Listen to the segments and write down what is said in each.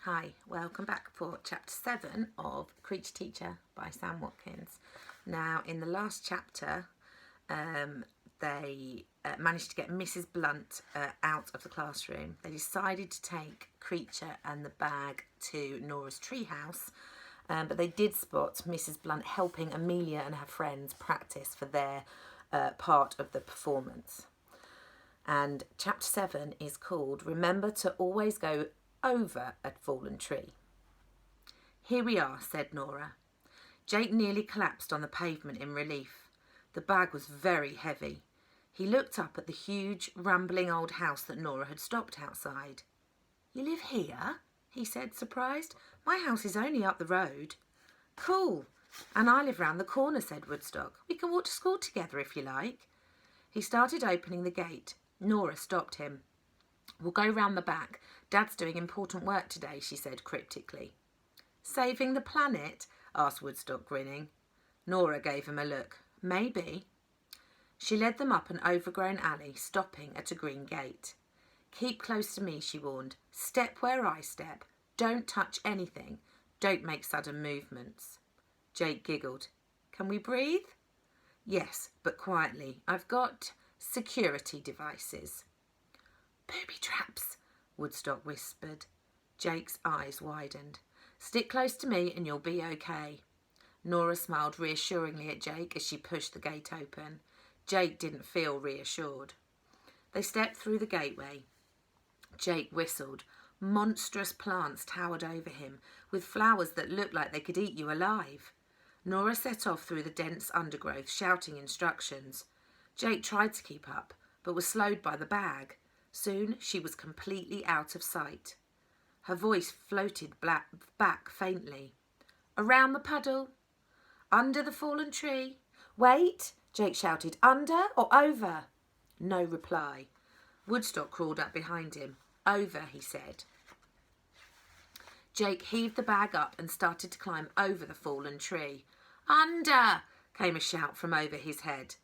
Hi, welcome back for chapter 7 of Creature Teacher by Sam Watkins. Now, in the last chapter, they managed to get Mrs. Blunt out of the classroom. They decided to take Creature and the bag to Nora's treehouse, but they did spot Mrs. Blunt helping Amelia and her friends practice for their part of the performance. And chapter 7 is called Remember to Always Go Over a Fallen Tree. Here we are, said Nora. Jake nearly collapsed on the pavement in relief. The bag was very heavy. He looked up at the huge, rambling old house that Nora had stopped outside. You live here? He said, surprised. My house is only up the road. Cool. And I live round the corner, said Woodstock. We can walk to school together if you like. He started opening the gate. Nora stopped him. We'll go round the back. Dad's doing important work today, she said cryptically. Saving the planet? Asked Woodstock, grinning. Nora gave him a look. Maybe. She led them up an overgrown alley, stopping at a green gate. Keep close to me, she warned. Step where I step. Don't touch anything. Don't make sudden movements. Jake giggled. Can we breathe? Yes, but quietly. I've got security devices. Booby traps, Woodstock whispered. Jake's eyes widened. Stick close to me and you'll be okay. Nora smiled reassuringly at Jake as she pushed the gate open. Jake didn't feel reassured. They stepped through the gateway. Jake whistled. Monstrous plants towered over him, with flowers that looked like they could eat you alive. Nora set off through the dense undergrowth, shouting instructions. Jake tried to keep up, but was slowed by the bag. Soon she was completely out of sight. Her voice floated back faintly. Around the puddle. Under the fallen tree. Wait, Jake shouted. Under or over? No reply. Woodstock crawled up behind him. Over, he said. Jake heaved the bag up and started to climb over the fallen tree. Under, came a shout from over his head.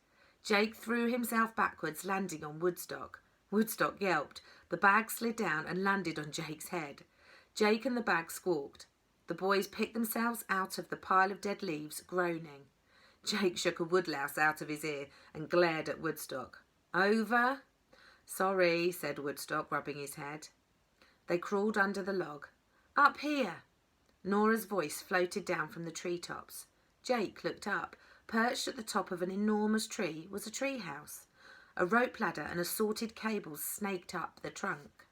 Jake threw himself backwards, landing on Woodstock. Woodstock yelped. The bag slid down and landed on Jake's head. Jake and the bag squawked. The boys picked themselves out of the pile of dead leaves, groaning. Jake shook a woodlouse out of his ear and glared at Woodstock. Over? Sorry, said Woodstock, rubbing his head. They crawled under the log. Up here. Nora's voice floated down from the treetops. Jake looked up. Perched at the top of an enormous tree was a treehouse. A rope ladder and assorted cables snaked up the trunk.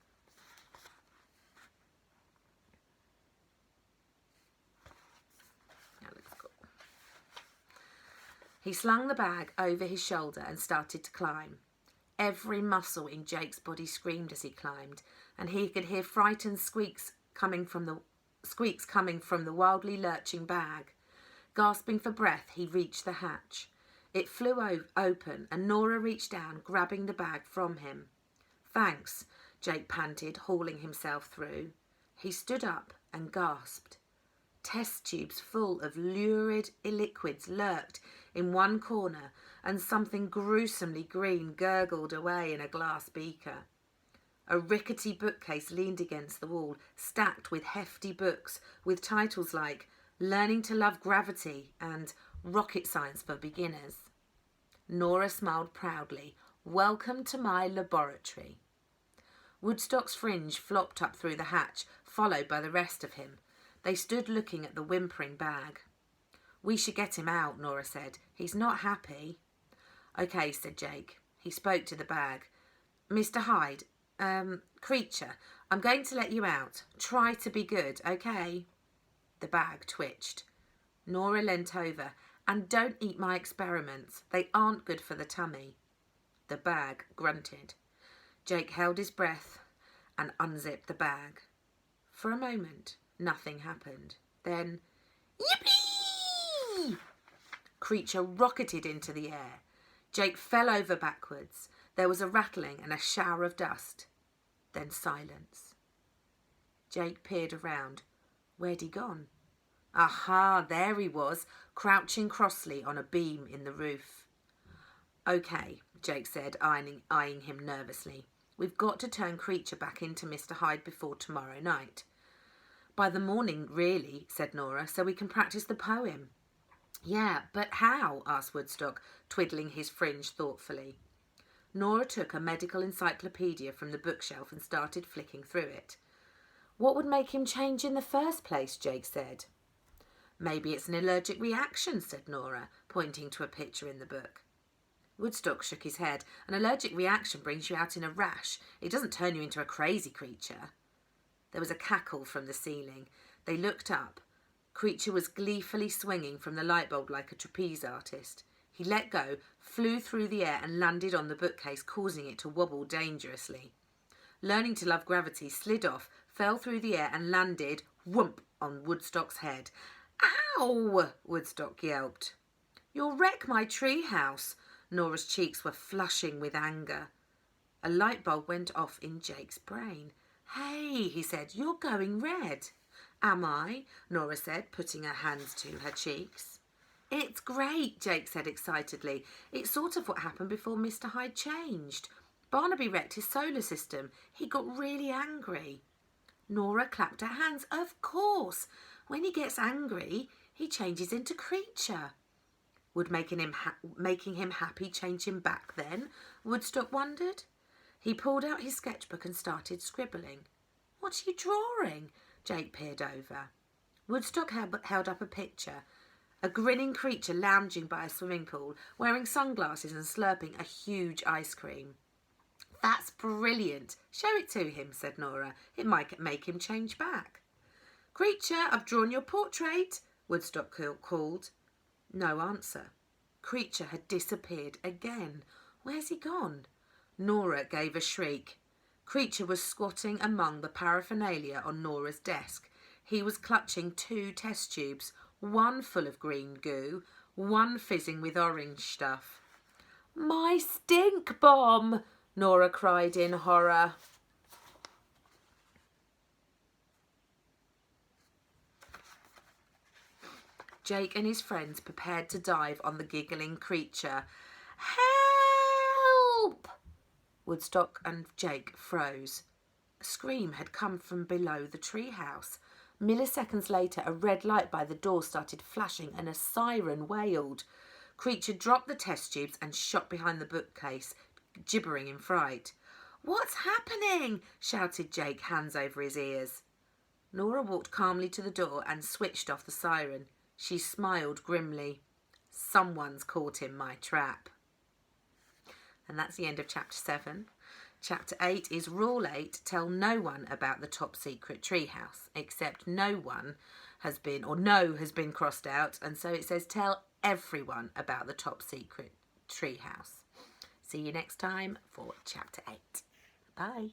He slung the bag over his shoulder and started to climb. Every muscle in Jake's body screamed as he climbed, and he could hear frightened squeaks coming from the wildly lurching bag. Gasping for breath, he reached the hatch. It flew open, and Nora reached down, grabbing the bag from him. Thanks, Jake panted, hauling himself through. He stood up and gasped. Test tubes full of lurid liquids lurked in one corner, and something gruesomely green gurgled away in a glass beaker. A rickety bookcase leaned against the wall, stacked with hefty books with titles like Learning to Love Gravity and Rocket Science for Beginners. Nora smiled proudly. Welcome to my laboratory. Woodstock's fringe flopped up through the hatch, followed by the rest of him. They stood looking at the whimpering bag. We should get him out, Nora said. He's not happy. Okay, said Jake. He spoke to the bag. Mr. Hyde, Creature, I'm going to let you out. Try to be good, okay? The bag twitched. Nora leant over. And don't eat my experiments. They aren't good for the tummy. The bag grunted. Jake held his breath and unzipped the bag. For a moment, nothing happened. Then, yippee! Creature rocketed into the air. Jake fell over backwards. There was a rattling and a shower of dust. Then silence. Jake peered around. Where'd he gone? Aha, there he was, crouching crossly on a beam in the roof. Okay, Jake said, eyeing him nervously. We've got to turn Creature back into Mr. Hyde before tomorrow night. By the morning, really, said Nora, so we can practice the poem. Yeah, but how? Asked Woodstock, twiddling his fringe thoughtfully. Nora took a medical encyclopedia from the bookshelf and started flicking through it. What would make him change in the first place? Jake said. Maybe it's an allergic reaction, said Nora, pointing to a picture in the book. Woodstock shook his head. An allergic reaction brings you out in a rash. It doesn't turn you into a crazy creature. There was a cackle from the ceiling. They looked up. Creature was gleefully swinging from the light bulb like a trapeze artist. He let go, flew through the air and landed on the bookcase, causing it to wobble dangerously. Learning to love gravity, slid off, fell through the air and landed, whoomp, on Woodstock's head. Ow! Woodstock yelped. You'll wreck my treehouse. Nora's cheeks were flushing with anger. A light bulb went off in Jake's brain. Hey, he said, you're going red. Am I? Nora said, putting her hands to her cheeks. It's great, Jake said excitedly. It's sort of what happened before Mr. Hyde changed. Barnaby wrecked his solar system. He got really angry. Nora clapped her hands. Of course. When he gets angry, he changes into creature. Would making him happy change him back then? Woodstock wondered. He pulled out his sketchbook and started scribbling. What are you drawing? Jake peered over. Woodstock held up a picture. A grinning creature lounging by a swimming pool, wearing sunglasses and slurping a huge ice cream. That's brilliant. Show it to him, said Nora. It might make him change back. Creature, I've drawn your portrait, Woodstock called. No answer. Creature had disappeared again. Where's he gone? Nora gave a shriek. Creature was squatting among the paraphernalia on Nora's desk. He was clutching 2 test tubes, one full of green goo, one fizzing with orange stuff. My stink bomb! Nora cried in horror. Jake and his friends prepared to dive on the giggling creature. Help! Woodstock and Jake froze. A scream had come from below the treehouse. Milliseconds later, a red light by the door started flashing and a siren wailed. Creature dropped the test tubes and shot behind the bookcase, gibbering in fright. What's happening? Shouted Jake, hands over his ears. Nora walked calmly to the door and switched off the siren. She smiled grimly. Someone's caught in my trap. And that's the end of chapter 7. Chapter 8 is Rule 8, tell no one about the top secret treehouse, except no one has been, or no has been crossed out, and so it says tell everyone about the top secret treehouse. See you next time for chapter 8. Bye.